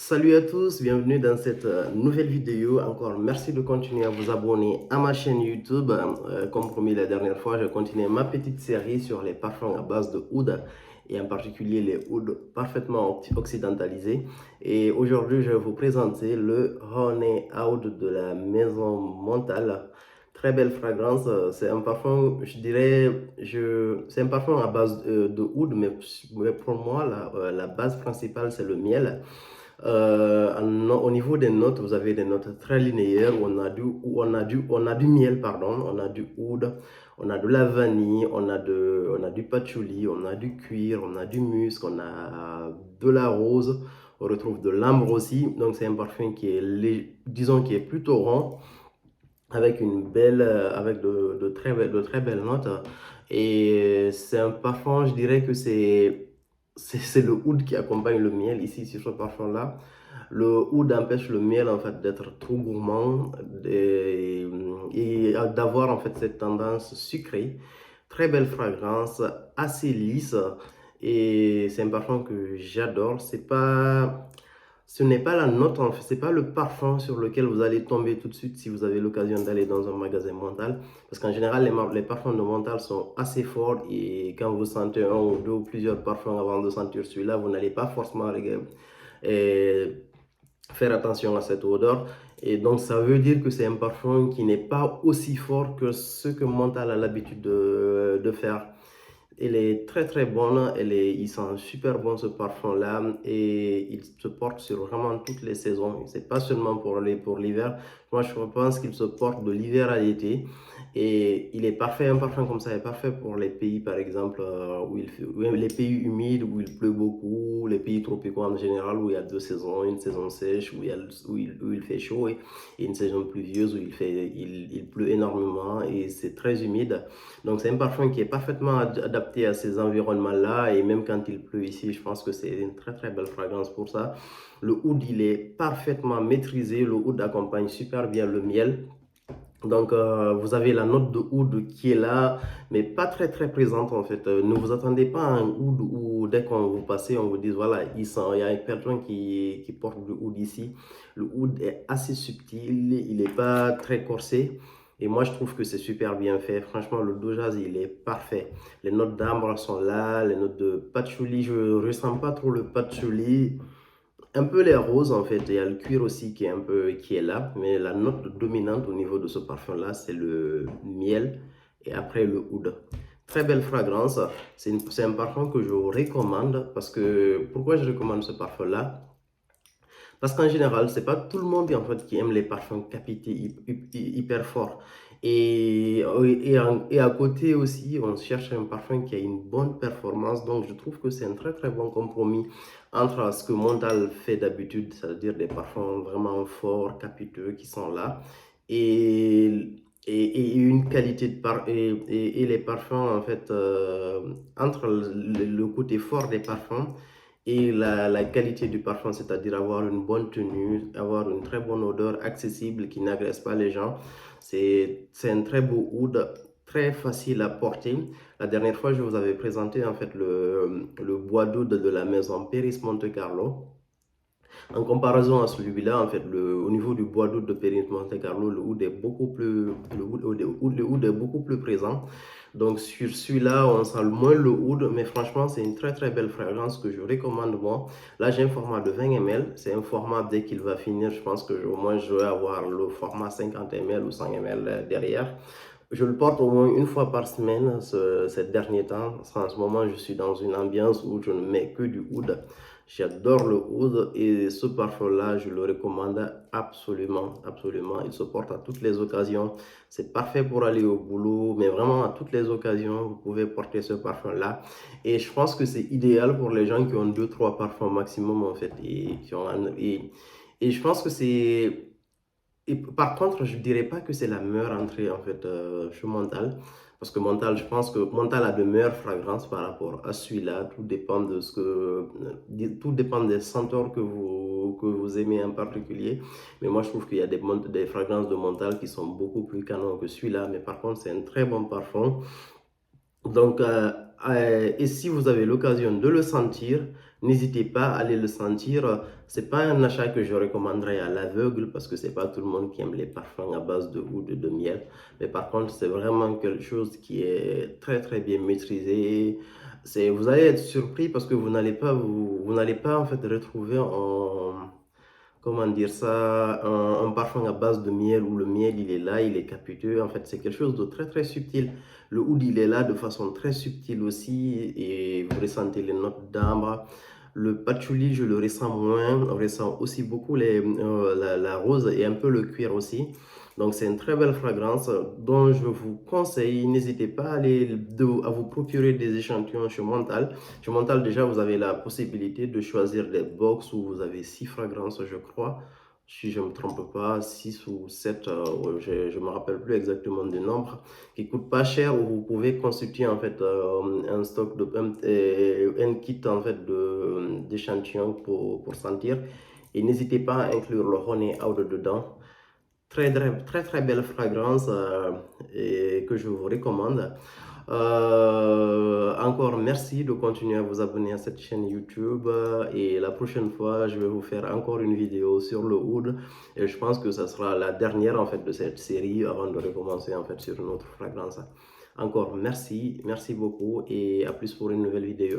Salut à tous, bienvenue dans cette nouvelle vidéo. Encore merci de continuer à vous abonner à ma chaîne YouTube. Comme promis la dernière fois, je continue ma petite série sur les parfums à base de oud et en particulier les ouds parfaitement occidentalisés. Et aujourd'hui, je vais vous présenter le Honey Oud de la maison Montal. Très belle fragrance. C'est un parfum, je dirais, c'est un parfum à base de oud, mais pour moi, la base principale, c'est le miel. Au niveau des notes, vous avez des notes très linéaires où on a du miel, pardon, on a du oud, on a de la vanille, on a du patchouli, on a du cuir, on a du musc, on a de la rose, on retrouve de l'ambre aussi. Donc c'est un parfum qui est, disons, qui est plutôt rond, avec de très belles notes. Et c'est un parfum, je dirais que c'est le oud qui accompagne le miel ici sur ce parfum-là. Le oud empêche le miel en fait d'être trop gourmand et d'avoir en fait cette tendance sucrée. Très belle fragrance, assez lisse et c'est un parfum que j'adore. Ce n'est pas la note, en fait, c'est pas le parfum sur lequel vous allez tomber tout de suite si vous avez l'occasion d'aller dans un magasin Montal. Parce qu'en général, les parfums de Montal sont assez forts et quand vous sentez un ou deux ou plusieurs parfums avant de sentir celui-là, vous n'allez pas forcément euh, faire attention à cette odeur. Et donc, ça veut dire que c'est un parfum qui n'est pas aussi fort que ce que Montal a l'habitude de faire. Elle est très très bonne, il sent super bon ce parfum-là et il se porte sur vraiment toutes les saisons. C'est pas seulement pour l'hiver. Moi, je pense qu'il se porte de l'hiver à l'été et il est parfait. Un parfum comme ça est parfait pour les pays, par exemple, les pays humides où il pleut beaucoup, les pays tropicaux en général où il y a deux saisons, une saison sèche où il fait chaud et une saison pluvieuse où il pleut énormément et c'est très humide. Donc, c'est un parfum qui est parfaitement adapté à ces environnements-là. Et même quand il pleut ici, je pense que c'est une très très belle fragrance pour ça. Le oud, il est parfaitement maîtrisé. Le oud accompagne super bien le miel. Donc, vous avez la note de oud qui est là, mais pas très très présente en fait. Ne vous attendez pas à un oud où dès qu'on vous passez, on vous dit voilà, il y a quelqu'un qui porte du oud ici. Le oud est assez subtil, il n'est pas très corsé. Et moi, je trouve que c'est super bien fait. Franchement, le dosage, il est parfait. Les notes d'ambre sont là, les notes de patchouli, je ne ressens pas trop le patchouli. Un peu les roses en fait, il y a le cuir aussi qui est là, mais la note dominante au niveau de ce parfum-là, c'est le miel et après le oud. Très belle fragrance, c'est un parfum que je vous recommande parce que, pourquoi je recommande ce parfum-là? Parce qu'en général, c'est pas tout le monde en fait qui aime les parfums capités hyper forts. Et à côté aussi, on cherche un parfum qui a une bonne performance. Donc, je trouve que c'est un très très bon compromis entre ce que Montal fait d'habitude, c'est-à-dire des parfums vraiment forts, capiteux qui sont là, et, et une qualité et les parfums en fait, entre le côté fort des parfums et la qualité du parfum, c'est-à-dire avoir une bonne tenue, avoir une très bonne odeur accessible qui n'agresse pas les gens. C'est un très beau oud, très facile à porter. La dernière fois, je vous avais présenté en fait le bois d'oud de la maison Peris Monte Carlo. En comparaison à celui-là, en fait, au niveau du bois d'oud de Périn Monte Carlo, le oud est beaucoup plus présent. Donc sur celui-là, on sent moins le oud, mais franchement, c'est une très très belle fragrance que je recommande moi. Là, j'ai un format de 20 ml. C'est un format, dès qu'il va finir, je pense que au moins je vais avoir le format 50 ml ou 100 ml derrière. Je le porte au moins une fois par semaine ces derniers temps. En ce moment, je suis dans une ambiance où je ne mets que du oud. J'adore le oud et ce parfum-là, je le recommande absolument, absolument. Il se porte à toutes les occasions. C'est parfait pour aller au boulot, mais vraiment à toutes les occasions, vous pouvez porter ce parfum-là. Et je pense que c'est idéal pour les gens qui ont deux, trois parfums maximum en fait et je pense que c'est par contre, je ne dirais pas que c'est la meilleure entrée en fait chez Montal. Parce que Montal, je pense que Montal a de meilleures fragrances par rapport à celui-là. Tout dépend de tout dépend des senteurs que vous aimez en particulier. Mais moi, je trouve qu'il y a des fragrances de Montal qui sont beaucoup plus canon que celui-là. Mais par contre, c'est un très bon parfum. Donc, et si vous avez l'occasion de le sentir, N'hésitez pas à aller le sentir. C'est pas un achat que je recommanderais à l'aveugle parce que c'est pas tout le monde qui aime les parfums à base de oud de miel. Mais par contre, c'est vraiment quelque chose qui est très très bien maîtrisé. Vous allez être surpris parce que vous n'allez pas en fait retrouver comment dire ça, un parfum à base de miel où le miel il est là, il est capiteux. En fait, c'est quelque chose de très très subtil. Le oud il est là de façon très subtile aussi et vous ressentez les notes d'ambre. Le patchouli, je le ressens moins. On ressent aussi beaucoup la rose et un peu le cuir aussi. Donc, c'est une très belle fragrance dont je vous conseille. N'hésitez pas à vous procurer des échantillons chez Montal. Chez Montal, déjà, vous avez la possibilité de choisir des box où vous avez 6 fragrances, je crois. Si je ne me trompe pas, 6 ou 7, je ne me rappelle plus exactement du nombre, qui ne coûtent pas cher, où vous pouvez constituer en fait un stock un kit en fait d'échantillons pour sentir. Et n'hésitez pas à inclure le honey out dedans. Très, très, très, très belle fragrance et que je vous recommande. Encore merci de continuer à vous abonner à cette chaîne YouTube et la prochaine fois, je vais vous faire encore une vidéo sur le oud et je pense que ça sera la dernière en fait de cette série avant de recommencer en fait sur une autre fragrance. Encore merci, merci beaucoup et à plus pour une nouvelle vidéo.